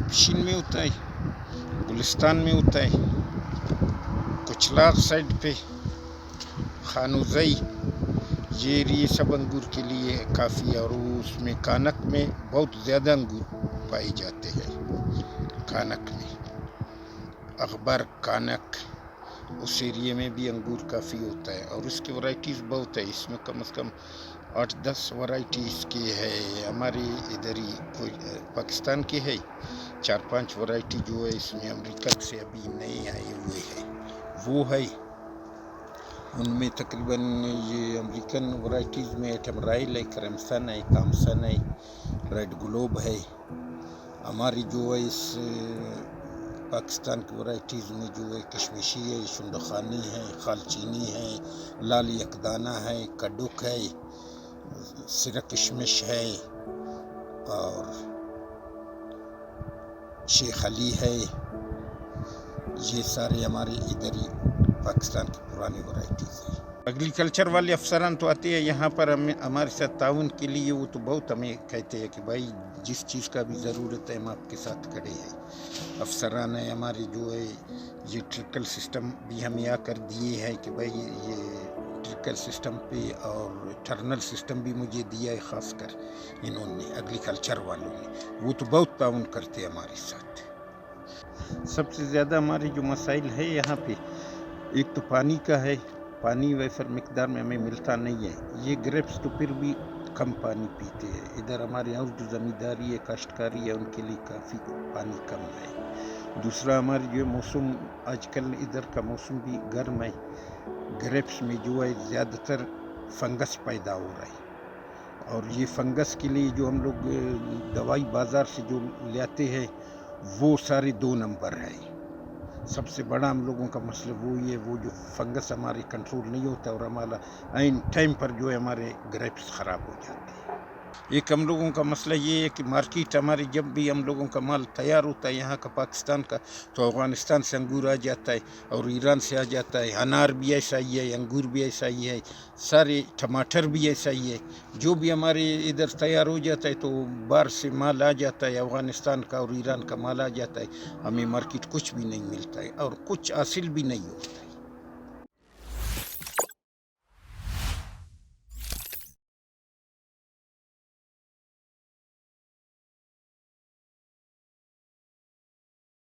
پشین میں ہوتا ہے، گلستان میں ہوتا ہے، کچلاغ سائڈ پہ خانوزئی، یہ سب انگور کے لیے کافی ہے۔ اور اس میں کانک میں بہت زیادہ انگور پائے جاتے ہیں، کانک میں اخبار کانک اس ایریے میں بھی انگور کافی ہوتا ہے، اور اس کی ورائٹیز بہت ہے۔ اس میں کم از کم 8-10 ورائٹیز کی ہے۔ ہمارے ادھر ہی پاکستان کی ہے 4-5 ورائٹی جو ہے اس میں امریکہ سے ابھی نئے آئے ہوئے ہیں وہ ہے۔ ان میں تقریباً یہ امریکن ورائٹیز میں ایٹم رائل ہے، کرمسن ہے، تامسن ہے، ریڈ گلوب ہے۔ ہماری جو ہے اس پاکستان کی ورائٹیز میں جو ہے کشمیشی ہے، شندخانی ہے، خالچینی ہے، لال یکدانہ ہے، کڈک ہے، سرہ کشمش ہے، اور شیخ علی ہے۔ یہ سارے ہمارے ادھر ہی پاکستان کی پرانی ورائٹیز ہیں۔ ایگریکلچر والے افسران تو آتے ہیں یہاں پر ہمارے ساتھ تعاون کے لیے، وہ تو بہت ہمیں کہتے ہیں کہ بھائی جس چیز کا بھی ضرورت ہے ہم آپ کے ساتھ کھڑے ہیں۔ افسران ہیں ہمارے جو ہے، یہ ٹرکل سسٹم بھی ہمیں آ کر دیے ہیں کہ بھائی یہ ٹرکل سسٹم پہ، اور ٹرنل سسٹم بھی مجھے دیا ہے خاص کر انہوں نے، ایگریکلچر والوں نے، وہ تو بہت تعاون کرتے ہیں ہمارے ساتھ۔ سب سے زیادہ ہمارے جو مسائل ہے یہاں پہ، ایک تو پانی کا ہے، پانی ویسر مقدار میں ہمیں ملتا نہیں ہے۔ یہ گریپس تو پھر بھی کم پانی پیتے ہیں۔ ادھر ہمارے یہاں جو زمینداری ہے، کاشتکاری ہے، ان کے لیے کافی پانی کم ہے۔ دوسرا ہماری جو موسم، آج کل ادھر کا موسم بھی گرم ہے، گریپس میں جو ہے زیادہ تر فنگس پیدا ہو رہا ہے، اور یہ فنگس کے لیے جو ہم لوگ دوائی بازار سے جو لاتے ہیں وہ سارے 2 نمبر ہے۔ سب سے بڑا ہم لوگوں کا مسئلہ وہی ہے، وہ جو فنگس ہمارے کنٹرول نہیں ہوتا، اور ہمارا عین ٹائم پر جو ہے ہمارے گریپس خراب ہو جاتے ہیں۔ ایک ہم لوگوں کا مسئلہ یہ ہے کہ مارکیٹ ہماری، جب بھی ہم لوگوں کا مال تیار ہوتا ہے یہاں کا پاکستان کا، تو افغانستان سے انگور آ جاتا ہے اور ایران سے آ جاتا ہے۔ انار بھی ایسا ہی ہے، انگور بھی ایسا ہی ہے، سارے ٹماٹر بھی ایسا ہی ہے۔ جو بھی ہمارے ادھر تیار ہو جاتا ہے تو باہر سے مال آ جاتا ہے، افغانستان کا اور ایران کا مال آ جاتا ہے، ہمیں مارکیٹ کچھ بھی نہیں ملتا ہے اور کچھ حاصل بھی نہیں ہوتا ہے۔